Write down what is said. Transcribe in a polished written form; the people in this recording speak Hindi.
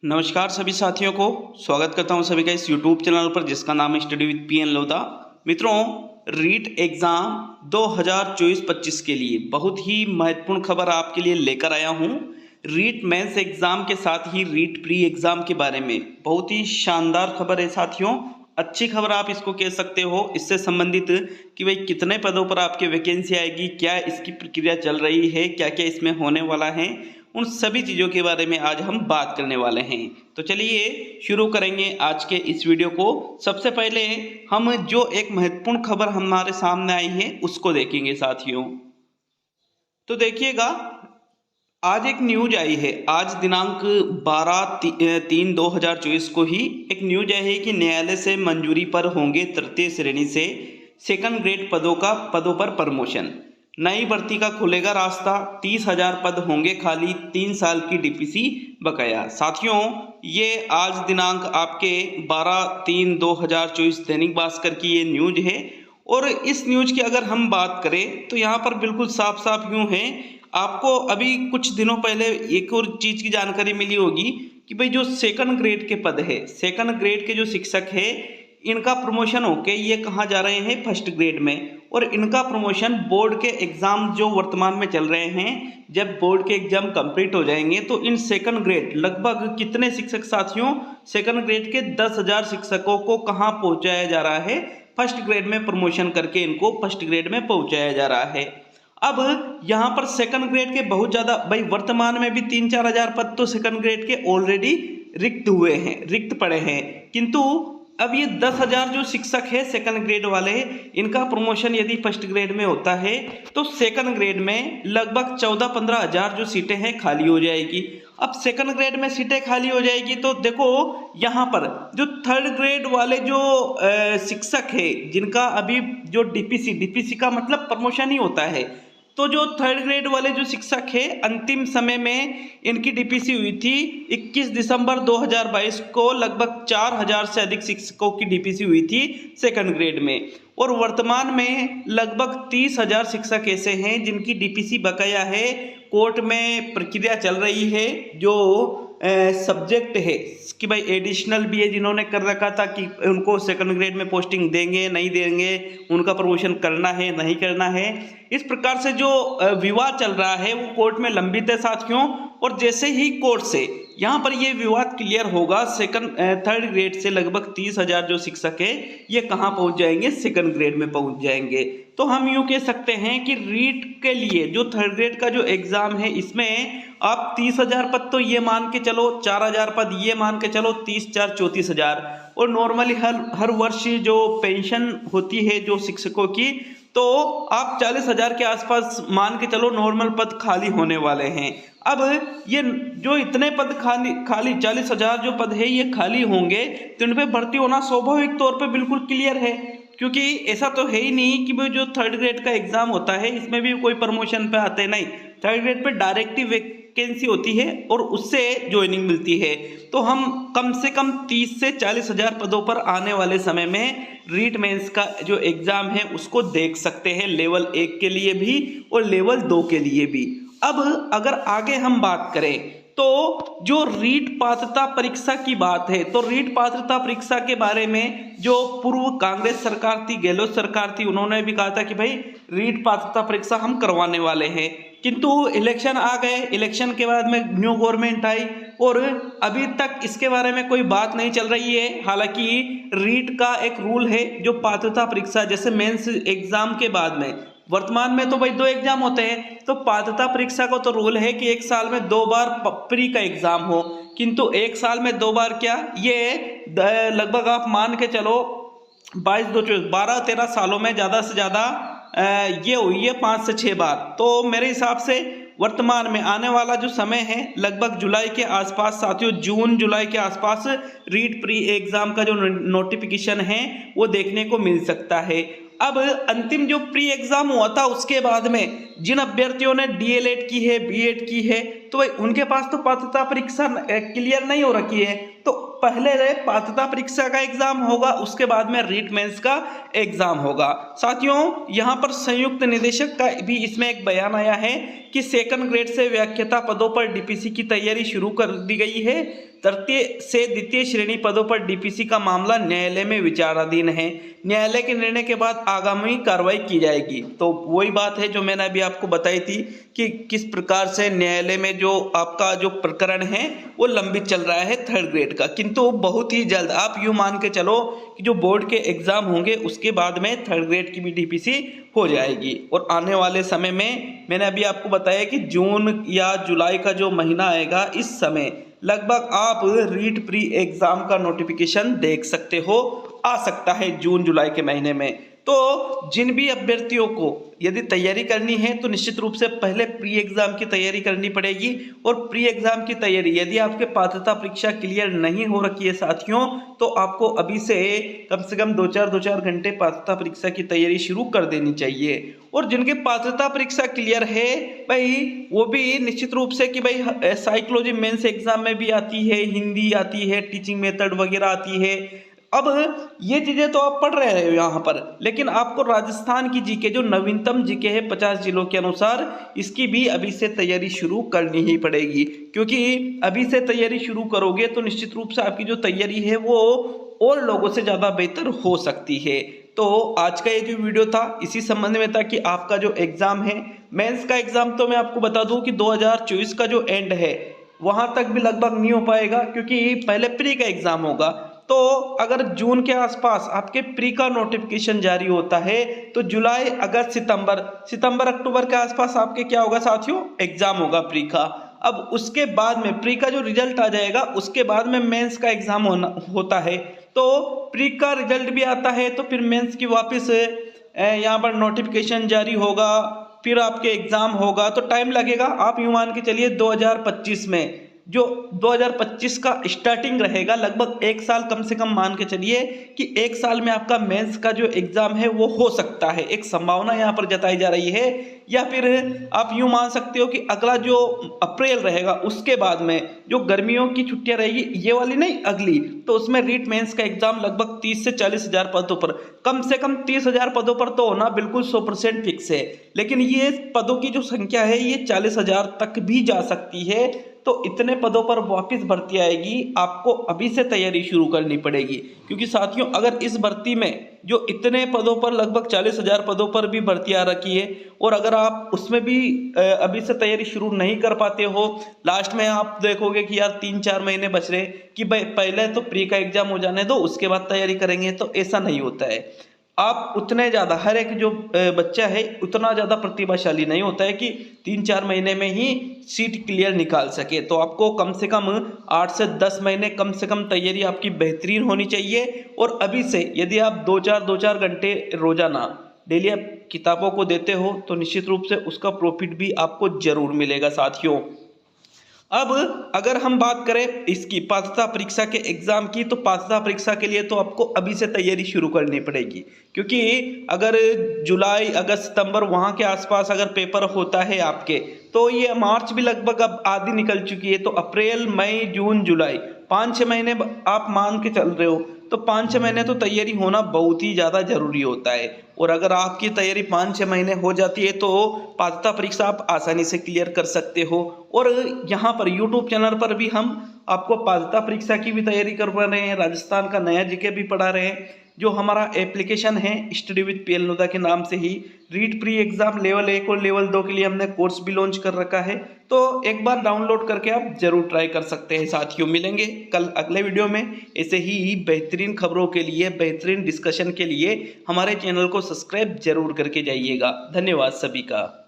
नमस्कार सभी साथियों को स्वागत करता हूं सभी का इस YouTube चैनल पर जिसका नाम है स्टडी विद पीएन लोधा। मित्रों, रीट एग्ज़ाम 2024-25 के लिए बहुत ही महत्वपूर्ण खबर आपके लिए लेकर आया हूं। रीट मेंस एग्ज़ाम के साथ ही रीट प्री एग्ज़ाम के बारे में बहुत ही शानदार खबर है साथियों। अच्छी खबर आप इसको कह सकते हो, इससे संबंधित कि भाई कितने पदों पर आपके वैकेंसी आएगी, क्या इसकी प्रक्रिया चल रही है, क्या क्या इसमें होने वाला है, उन सभी चीज़ों के बारे में आज हम बात करने वाले हैं। तो चलिए शुरू करेंगे आज के इस वीडियो को। सबसे पहले हम जो एक महत्वपूर्ण खबर हमारे सामने आई है उसको देखेंगे साथियों। तो देखिएगा, आज एक न्यूज आई है, आज दिनांक 12/3/2024 को ही एक न्यूज आई है कि न्यायालय से मंजूरी पर होंगे तृतीय श्रेणी से सेकंड ग्रेड पदों पर प्रमोशन। नई भर्ती का खुलेगा रास्ता, 30,000 पद होंगे खाली, 3 साल की डीपीसी बकाया। साथियों, ये आज दिनांक आपके 12/3/2024 दैनिक भास्कर की ये न्यूज है। और इस न्यूज की अगर हम बात करें तो यहाँ पर बिल्कुल साफ साफ यूँ है, आपको अभी कुछ दिनों पहले एक और चीज़ की जानकारी मिली होगी कि भाई जो सेकंड ग्रेड के पद है, सेकंड ग्रेड के जो शिक्षक है, इनका प्रमोशन होके ये कहाँ जा रहे हैं, फर्स्ट ग्रेड में। और इनका प्रमोशन बोर्ड के एग्ज़ाम जो वर्तमान में चल रहे हैं, जब बोर्ड के एग्ज़ाम कंप्लीट हो जाएंगे तो इन सेकंड ग्रेड लगभग कितने शिक्षक साथियों, सेकंड ग्रेड के 10,000 शिक्षकों को कहाँ पहुँचाया जा रहा है, फर्स्ट ग्रेड में प्रमोशन करके इनको फर्स्ट ग्रेड में पहुँचाया जा रहा है। अब यहाँ पर सेकंड ग्रेड के बहुत ज़्यादा, भाई वर्तमान में भी 3-4 हज़ार पद तो सेकंड ग्रेड के ऑलरेडी रिक्त हुए हैं, रिक्त पड़े हैं। किंतु अब ये 10,000 जो शिक्षक है सेकंड ग्रेड वाले, इनका प्रमोशन यदि फर्स्ट ग्रेड में होता है तो सेकंड ग्रेड में लगभग 14-15 हज़ार जो सीटें हैं खाली हो जाएगी। अब सेकंड ग्रेड में सीटें खाली हो जाएगी तो देखो यहाँ पर जो थर्ड ग्रेड वाले जो शिक्षक है, जिनका अभी जो डीपीसी का मतलब प्रमोशन ही होता है, तो जो थर्ड ग्रेड वाले जो शिक्षक है, अंतिम समय में इनकी डीपीसी हुई थी 21 दिसंबर 2022 को, लगभग 4,000 से अधिक शिक्षकों की डीपीसी हुई थी सेकंड ग्रेड में। और वर्तमान में लगभग 30,000 शिक्षक ऐसे हैं जिनकी डीपीसी बकाया है, कोर्ट में प्रक्रिया चल रही है। जो सब्जेक्ट है कि भाई एडिशनल बीए जिन्होंने कर रखा था कि उनको सेकंड ग्रेड में पोस्टिंग देंगे नहीं देंगे, उनका प्रमोशन करना है नहीं करना है, इस प्रकार से जो विवाद चल रहा है वो कोर्ट में लंबित है साथियों। और जैसे ही कोर्ट से यहाँ पर ये विवाद क्लियर होगा, थर्ड ग्रेड से लगभग 30,000 जो शिक्षक है ये कहाँ पहुँच जाएंगे, सेकंड ग्रेड में पहुँच जाएंगे। तो हम यूँ कह सकते हैं कि रीट के लिए जो थर्ड ग्रेड का जो एग्ज़ाम है, इसमें आप 30,000 पद तो ये मान के चलो, 4,000 पद ये मान के चलो, 30,000 34,000। और नॉर्मली हर वर्ष जो पेंशन होती है जो शिक्षकों की, तो आप 40,000 के आसपास मान के चलो नॉर्मल पद खाली होने वाले हैं। अब ये जो इतने पद खाली 40,000 जो पद है ये खाली होंगे, तो इन पे भर्ती होना स्वाभाविक तौर पे बिल्कुल क्लियर है, क्योंकि ऐसा तो है ही नहीं कि भाई जो थर्ड ग्रेड का एग्जाम होता है इसमें भी कोई प्रमोशन पे आते नहीं, थर्ड ग्रेड पे डायरेक्ट ही वैकेंसी होती है और उससे ज्वाइनिंग मिलती है। तो हम कम से कम 30 से 40,000 पदों पर आने वाले समय में रीट मेंस का जो एग्जाम है उसको देख सकते हैं, लेवल 1 के लिए भी और लेवल 2 के लिए भी। अब अगर आगे हम बात करें तो जो रीट पात्रता परीक्षा की बात है, तो रीट पात्रता परीक्षा के बारे में जो पूर्व कांग्रेस सरकार थी, गहलोत सरकार थी, उन्होंने भी कहा था कि भाई रीट पात्रता परीक्षा हम करवाने वाले हैं। किंतु इलेक्शन आ गए, इलेक्शन के बाद में न्यू गवर्नमेंट आई और अभी तक इसके बारे में कोई बात नहीं चल रही है। हालांकि रीट का एक रूल है, जो पात्रता परीक्षा जैसे मेंस एग्जाम के बाद में, वर्तमान में तो भाई 2 एग्जाम होते हैं, तो पात्रता परीक्षा का तो रूल है कि 1 साल में 2 बार प्री का एग्जाम हो। किंतु 1 साल में 2 बार क्या, ये लगभग आप मान के चलो 12-13 सालों में ज़्यादा से ज़्यादा ये हुई है 5 से 6 बार। तो मेरे हिसाब से वर्तमान में आने वाला जो समय है लगभग जुलाई के आसपास साथियों, जून जुलाई के आसपास रीट प्री एग्जाम का जो नोटिफिकेशन है वो देखने को मिल सकता है। अब अंतिम जो प्री एग्जाम हुआ था उसके बाद में जिन अभ्यर्थियों ने डीएलएड की है, बीएड की है, तो भाई उनके पास तो पात्रता परीक्षा क्लियर नहीं हो रखी है, तो पहले पात्रता परीक्षा का एग्जाम होगा, उसके बाद में रीट मेंस का एग्जाम होगा। साथियों यहाँ पर संयुक्त निदेशक का भी इसमें एक बयान आया है कि सेकंड ग्रेड से व्याख्याता पदों पर डीपीसी की तैयारी शुरू कर दी गई है। तृतीय से द्वितीय श्रेणी पदों पर डीपीसी का मामला न्यायालय में विचाराधीन है। न्यायालय के निर्णय के बाद आगामी कार्रवाई की जाएगी। तो वही बात है जो मैंने अभी आपको बताई थी कि किस प्रकार से न्यायालय में जो आपका जो प्रकरण है वो लंबित चल रहा है थर्ड ग्रेड का, किंतु बहुत ही जल्द आप यूं मान के चलो कि जो बोर्ड के एग्जाम होंगे उसके बाद में थर्ड ग्रेड की भी डीपीसी हो जाएगी। और आने वाले समय में मैंने अभी आपको बताया कि जून या जुलाई का जो महीना आएगा, इस समय लगभग आप रीट प्री एग्जाम का नोटिफिकेशन देख सकते हो, आ सकता है जून जुलाई के महीने में। तो जिन भी अभ्यर्थियों को यदि तैयारी करनी है तो निश्चित रूप से पहले प्री एग्जाम की तैयारी करनी पड़ेगी। और प्री एग्जाम की तैयारी यदि आपके पात्रता परीक्षा क्लियर नहीं हो रखी है साथियों, तो आपको अभी से कम 2-4 घंटे पात्रता परीक्षा की तैयारी शुरू कर देनी चाहिए। और जिनके पात्रता परीक्षा क्लियर है भाई, वो भी निश्चित रूप से कि भाई साइकोलॉजी मेंस एग्जाम में भी आती है, हिंदी आती है, टीचिंग मेथड वगैरह आती है। अब ये चीजें तो आप पढ़ रहे हो यहाँ पर, लेकिन आपको राजस्थान की जीके जो नवीनतम जीके है 50 जिलों के अनुसार, इसकी भी अभी से तैयारी शुरू करनी ही पड़ेगी। क्योंकि अभी से तैयारी शुरू करोगे तो निश्चित रूप से आपकी जो तैयारी है वो और लोगों से ज़्यादा बेहतर हो सकती है। तो आज का ये जो वीडियो था इसी संबंध में था कि आपका जो एग्ज़ाम है मेंस का एग्ज़ाम, तो मैं आपको बता दूं कि 2024 का जो एंड है वहाँ तक भी लगभग नहीं हो पाएगा, क्योंकि पहले प्री का एग्ज़ाम होगा। तो अगर जून के आसपास आपके प्री का नोटिफिकेशन जारी होता है तो जुलाई, अगस्त, सितंबर, अक्टूबर के आसपास आपके क्या होगा साथियों, एग्जाम होगा प्री का। अब उसके बाद में प्री का जो रिजल्ट आ जाएगा उसके बाद में मेंस का एग्जाम होता है। तो प्री का रिजल्ट भी आता है तो फिर मेंस की वापस यहाँ पर नोटिफिकेशन जारी होगा, फिर आपके एग्जाम होगा, तो टाइम लगेगा। आप यूं मान के चलिए 2025 में जो 2025 का स्टार्टिंग रहेगा, लगभग 1 साल कम से कम मान के चलिए कि 1 साल में आपका मेंस का जो एग्जाम है वो हो सकता है, एक संभावना यहाँ पर जताई जा रही है। या फिर आप यूं मान सकते हो कि अगला जो अप्रैल रहेगा उसके बाद में जो गर्मियों की छुट्टियां रहेगी, ये वाली नहीं अगली, तो उसमें रीट मेंस का एग्जाम लगभग 30 से 40 हजार पदों पर, कम से कम 30 हजार पदों पर तो होना बिल्कुल 100% फिक्स है। लेकिन ये पदों की जो संख्या है ये 40 हजार तक भी जा सकती है। तो इतने पदों पर वापस भर्ती आएगी, आपको अभी से तैयारी शुरू करनी पड़ेगी। क्योंकि साथियों अगर इस भर्ती में जो इतने पदों पर लगभग 40 हजार पदों पर भी भर्ती आ रखी है और अगर आप उसमें भी अभी से तैयारी शुरू नहीं कर पाते हो, लास्ट में आप देखोगे कि यार 3-4 महीने बच रहे कि भाई पहले तो प्री का एग्जाम हो जाने दो उसके बाद तैयारी करेंगे, तो ऐसा नहीं होता है। आप उतने ज़्यादा, हर एक जो बच्चा है उतना ज़्यादा प्रतिभाशाली नहीं होता है कि 3-4 महीने में ही सीट क्लियर निकाल सके। तो आपको कम से कम 8 से 10 महीने कम से कम तैयारी आपकी बेहतरीन होनी चाहिए। और अभी से यदि आप 2-4 घंटे रोजाना डेली आप किताबों को देते हो तो निश्चित रूप से उसका प्रॉफिट भी आपको जरूर मिलेगा साथियों। अब अगर हम बात करें इसकी पात्रता परीक्षा के एग्जाम की, तो पात्रता परीक्षा के लिए तो आपको अभी से तैयारी शुरू करनी पड़ेगी। क्योंकि अगर जुलाई, अगस्त, सितंबर वहां के आसपास अगर पेपर होता है आपके, तो ये मार्च भी लगभग अब आधी निकल चुकी है। तो अप्रैल, मई, जून, जुलाई 5-6 महीने आप मान के चल रहे हो, तो 5-6 महीने तो तैयारी होना बहुत ही ज़्यादा जरूरी होता है। और अगर आपकी तैयारी 5-6 महीने हो जाती है तो पात्रता परीक्षा आप आसानी से क्लियर कर सकते हो। और यहाँ पर यूट्यूब चैनल पर भी हम आपको पात्रता परीक्षा की भी तैयारी करवा रहे हैं, राजस्थान का नया जीके भी पढ़ा रहे हैं। जो हमारा एप्लीकेशन है स्टडी विद पीएल नोदा के नाम से ही, रीट प्री एग्जाम लेवल 1 और लेवल 2 के लिए हमने कोर्स भी लॉन्च कर रखा है। तो एक बार डाउनलोड करके आप जरूर ट्राई कर सकते हैं साथियों। मिलेंगे कल अगले वीडियो में ऐसे ही बेहतरीन खबरों के लिए, बेहतरीन डिस्कशन के लिए हमारे चैनल को सब्सक्राइब जरूर करके जाइएगा। धन्यवाद सभी का।